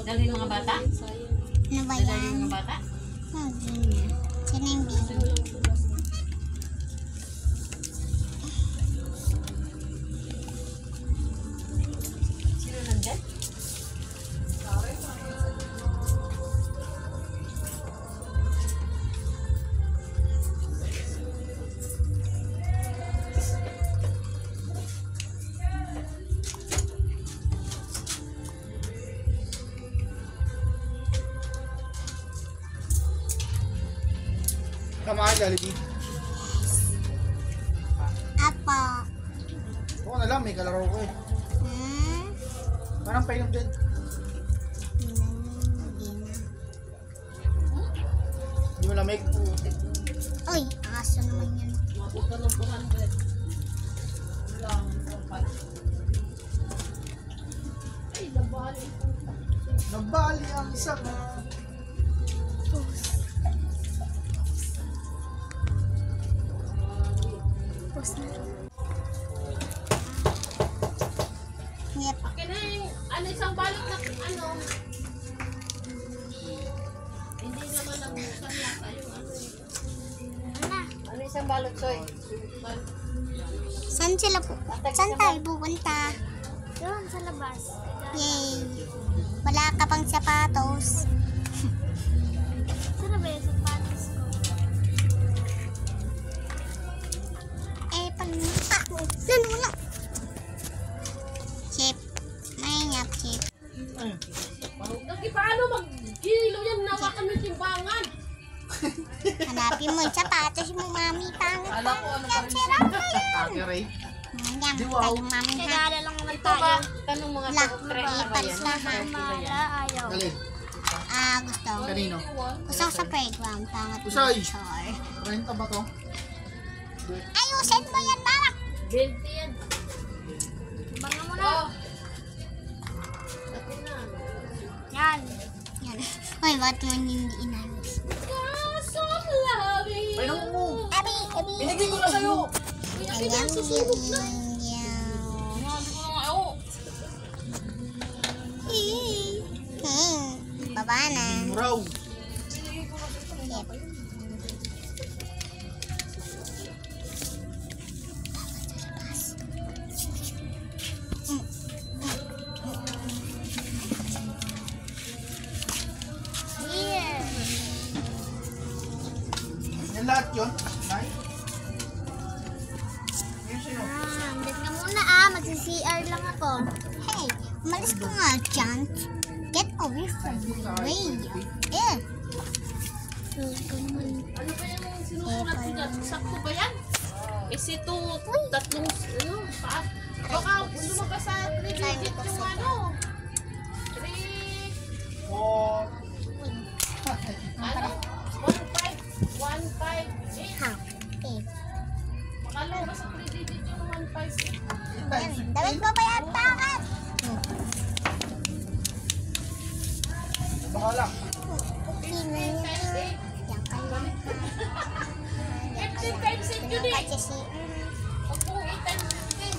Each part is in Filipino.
Dali mga bata? Ano ba Dali yan? mga bata? Hindi na. Sino yung baby? Sino nandyan? Kamahan, Jollibee. Apo. Oo na lang, may kalaro ko eh. Hmm? Parang painom dyan. Hindi na. Hindi mo lamig. Uy, aso naman yan. Mabukal ng 200. Lang, ay, nabali. Nabali ang isa na. Post na. Yep. Akin na yung, isang balot na, hindi naman nabukan yata yung Ano? isang balot, Soy? Saan sila po? Saan tayo pupunta? Doon, sa labas. Yay! Wala ka pang sapatos. Saan ba yung sapatos ko? Doon muna. Chip. Mayap, Chip. Kasi paano mag-kilo yan, nawakan yung timbangan? Hanapin mo yung sapatos mo, mami. Pangit. Kala ko ano pa rin. Sarap na yan. Accurate. Yan, Di, wow. tayo mami ha. Nagala lang naman Ito ba? tayo. Tanong mga La, sa trend na ba yan? lipat na, ha? Mala, ayaw. Galin. Gusto. Kanino? Gusto ko sa playground. Pangat mo. Usay. Char. Renta ba to? Ayusin mo yan, mama. 20 yan. Banga mo na. Oh! Atin na. Yan. Yan. Uy, ba't mo hindi inayos? Cause I'm loving Painom mo. Abi, abi. Binigay ko na sa'yo. Ayan, susunod na. Sinabi ko nga, oh. Baba na. Muraw. Yep. Here. Yan lahat yun. Nay. Ngayon sino? Andit ka muna magsi-CR lang ako. Hey, umalis ko nga dyan. Get away from my way. Eh. Ano ba yung sinusulat ko dyan? Sakto ba yan? Kasi ito, tatlong, paat. Baka lumabas sa 3 digit yung ano. 3, Oh. ano? 1,5,1,5,8. Ha. Eh. Baka lumabas sa 3 digit yung 1,5,8. Dawit mo ba yan, bakit? Bahala. Sino yun? 10 times 8. Yan ka lang. 15 times 8 yun eh. Kasi si... Pag po 8 times 15.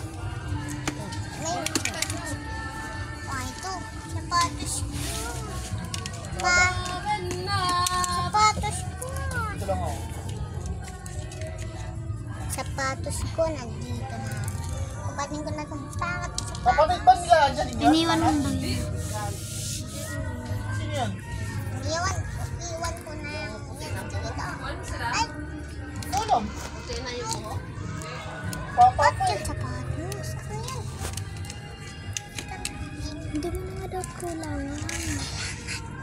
Ito. Sapatos ko. Na. Sapatos ko. Ito lang ako. Sapatos ko nandito na. Kapatin ko na itong pangat sa sapatos. Kapatid ba nila dyan? Iniwan mo ba yun? Sino yan? Iwan ko na. Yan, dito. Ay, Alam. Puti na yung buhok. Papa ba't pa yung eh. sapatos? Ano yan? Hindi mo na daw kailangan.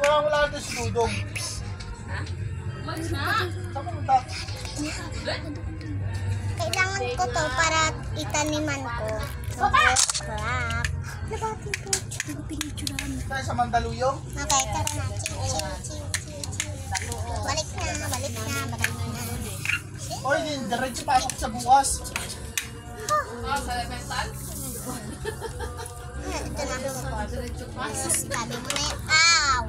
Wala ito si Dudong. Ha? Umalis na. Saan pumunta? Kailangan ko to para itaniman ko. So, crap. Nabatin ko. Pinituran. Tayo sa Mandaluyong. Okay, tara na. Ching. Balik na. Oy, diretso pasok sa bukas. Sa elemental? Ito na. Diretso pa. Sabi mo na yun. Ow!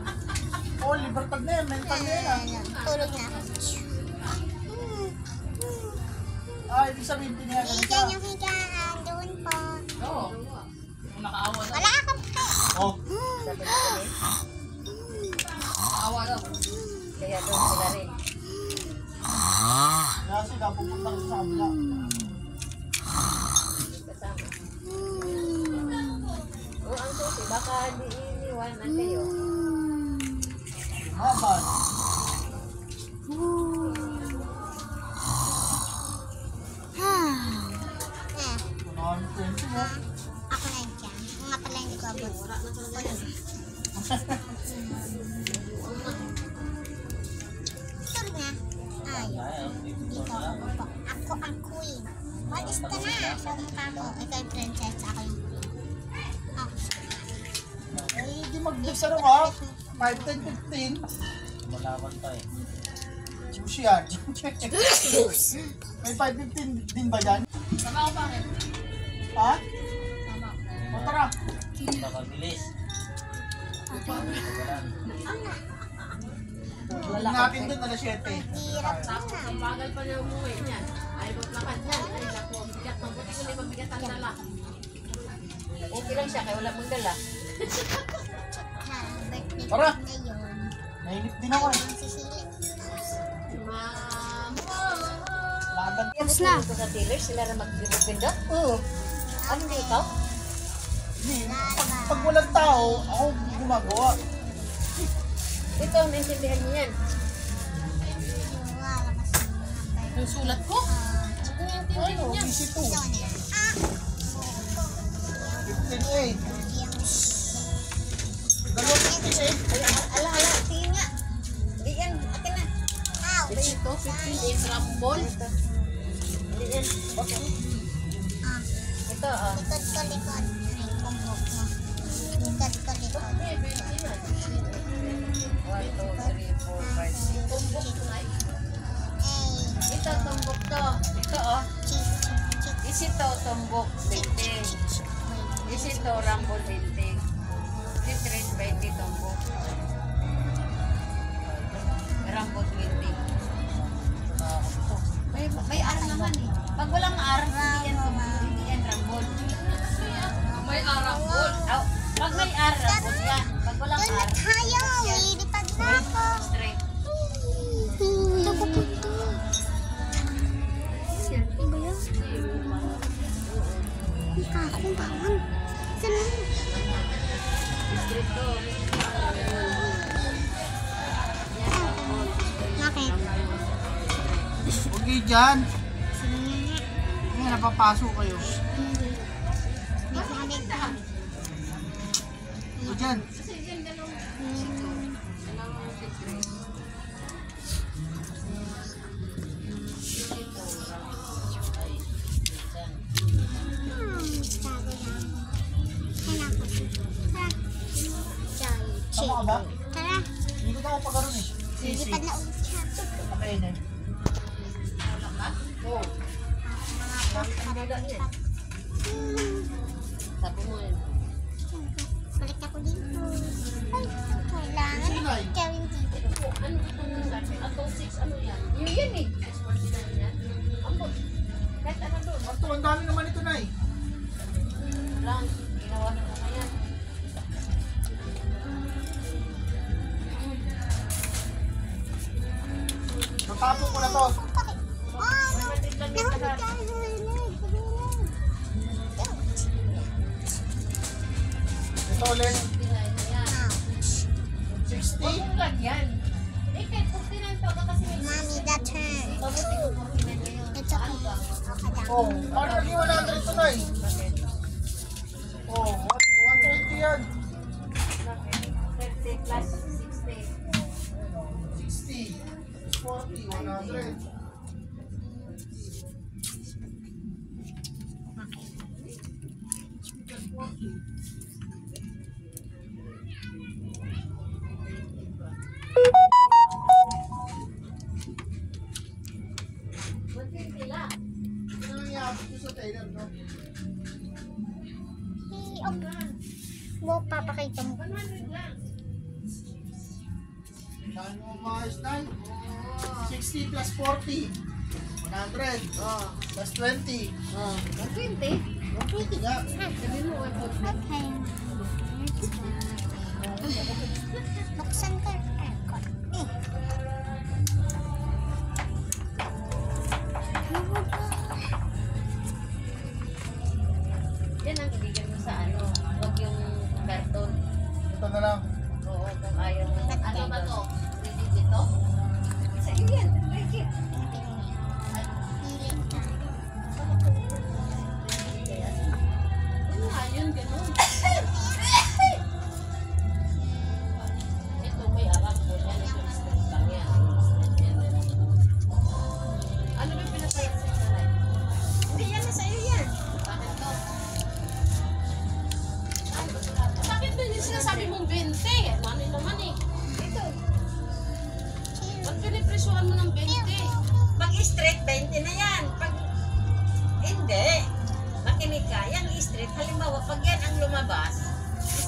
Oh, libertad na yan. Mental na yan ah. Tulog na ako. Ah, ibig sabihin tinihagan Hindi ka. dyan yung higaan. Doon po. Oo. Kung nakaawa na. Wala kang pe. Oh. Pupunta ko sa kabila. Kasama. O, ang susi, baka di iniwanan kayo. Habas. Eh, 120 mo. ako na dyan. Ako nga pala hindi ko abot. Tur nga. Ay, hindi ko abot. Ako ang queen. Malis ka na sa mukha ko. Ikaw yung princess. Ako yung queen. Ako. Eh, di mag-desaro ka. 5, 10, 15. Malaman pa eh. Juice yan. May 5, 15 din ba yan? Sama ko pa rin. Ha? O tara. Baka bilis. Huwag natin doon alas 7. Hirap Tapos, na. ang bagal pa na umuwi niyan. Ay, maglakad niyan. Ay, naku, ang bigat. Mabuti ko na yung mabigat ang dala. Okay lang siya, kaya wala mong dala. Ha, birthday ko Tara. na yun. Nainip din ako eh. Ang sisilip. Mamo! Lagan. Tapos na. Ito sa dealers, sila na mag-pindot. Oo. Ano hindi ikaw? Hindi. Pag walang tao, ako gumagawa. Ito, naintindihan niyo yan. Wala kasi mga Yung sulat ko? Ito yung Ay, tindig niya. easy to. birthday. 15, 8. Dalawang 15, 8. Ala, tingin nga. Hindi yan, akin na. Ouch! Ito, 15 is rumble. Hindi yan. Okay. Ah, Ito, ah. likod ko, likod. Ay, kumbok mo. Likod ko, likod. Okay, 20 na. 1, 2, 3, 4, 5, 6. Tumbok na. Ay, Ito, tumbok to. Ito, oh. cheese, cheese, Is ito, tumbok 20. cheese. Is ito, rumble 20. Is 20 tumbok. Rumble 20. May R naman eh. Pag walang R, hindi yan tumbok. Hindi yan rumble. May R rumble. Oh, pag may R, rumble yan. Pag walang Doon na R, tayo! Lilipad na ako! straight. Napupunto. Ano ba yun? Mukha akong bawang. Saan na? Straight to. Bakit? Huwag kayo dyan. Sige nga nga. Ngayon, napapasok kayo. Hindi. Nagsalit ka. Huwag dyan. Sabi lang. Kaya ako. Tara. Tama ka ba? Tara. Hindi ko na ako pagkaroon eh. Lilipad na ulit siya. Pakainin. Oh, sabi mo yun. Balik ako dito. Ay, kailangan. Sinay. Gawin dito. Ano itong sabi? Atong 6, ano yan? Yun yan eh. 649 yan. Ambot. Kahit ano doon. Ito, ang dami naman ito na eh. Lang, ginawa na mo yan. Tatapon ko na to. Bakit? Oh, no. Kapatid lang yung lahat. Ito ulit. Pinay na yan. 60. Huwag mong lagyan. Eh, kahit 49 pa ka kasi may Mommy, that's her. mabuti ko 49 ngayon. It's okay. Okay lang. Oh, parang naging 100 ito na eh. Bakit? Oh, 120 yan. Bakit? 30 plus 60. 60. 40, 100. Sila. Ano nangyayabot ko sa tailor, no? Mo, papakita mo. 100 lang. Saan mo maayos na? 60 plus 40. 100. Oh. Plus 20. Oh. 20. 120 nga. Sabi mo, 140. Okay. Buksan ko yung aircon.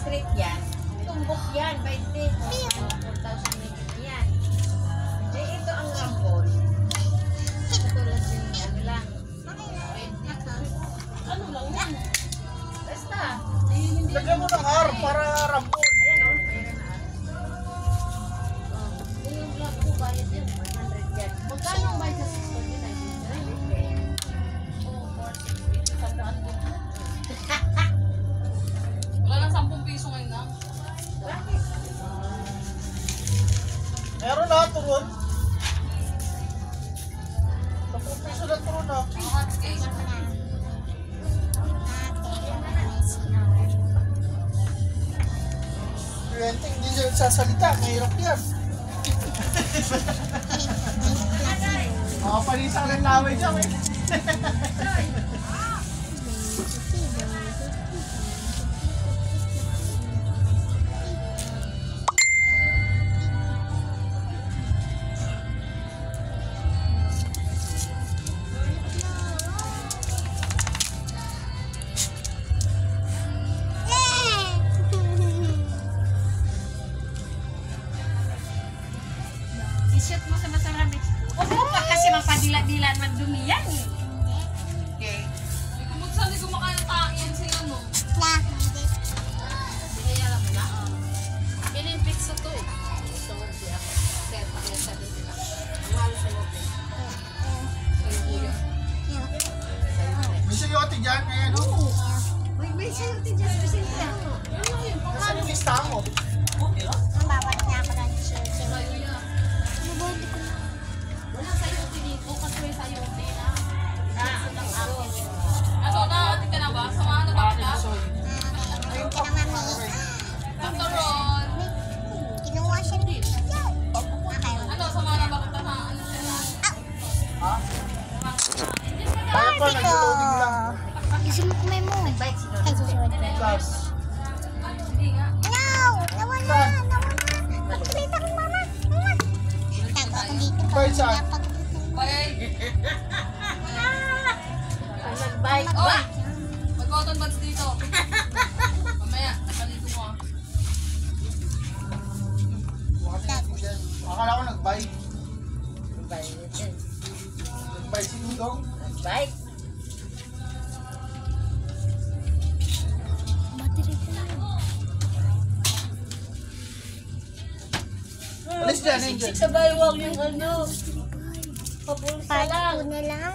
street yan, tumbok yan, 20. 4,000 yan. Eh, ito ang rampon. Tulad din yan lang. 20. Ano lang yan? Basta. Hindi. Lagyan mo ng R para rampon. Ayan o, mayroon na. Yung vlog ko, bayad yan. 100 yan. Magkano ang bayad sa 649? Oo, 460. Sandaan din. Wala lang 10 piso ngayon na. Bakit? Meron na, turon. 10 piso na turon na. Hot cake. Kliyente, hindi siya sasalita. Mahirap yan. Makapalitan ng laway dyan eh. I-shoot mo sa masarap. Huwag mo pa kasi mapadila-dila at magdumi yan eh. Okay. Kung saan di kumakain tain sila no? Binayaran mo na? Pinipix na to eh. Gusto mo siya. Set, kaya sabi nila. Ang mahal sa loob eh. Sa'yo po yan. May sayote dyan. Ayan o. May sa'yo din dyan. Special yan. Ano yun? Nasaan yung listahan mo? Ang bawat niya ako ng chill. Sa'yo yan. Wala sa'yo dito kasi may sa'yo din ah. Gusto ng akin. Ano na? Ating ka na ba? Samahan na ba kita? Ito na mami. Dr. Ron. Kinuha siya dito. Okay. Ano? Samahan na ba kita sa ano sila? Ha? Kaya pa, nagtutubig lang. Gusto mo kumay mo? Ay, susunod. Gas. Hindi nga. No! Nawala! Magpilita kong mama. Tago ako dito. Bye, saan? Bye. Nag-bike Oh! ba? Mag-cotton buds dito. Mamaya, nakalito mo ah. Akala ko nag-bike. Nag-bike. Nag-bike si Dudong. Nag-bike. Alis dyan, Angel. Sa baywang yung ano. Papulsa lang. Part 2 na lang.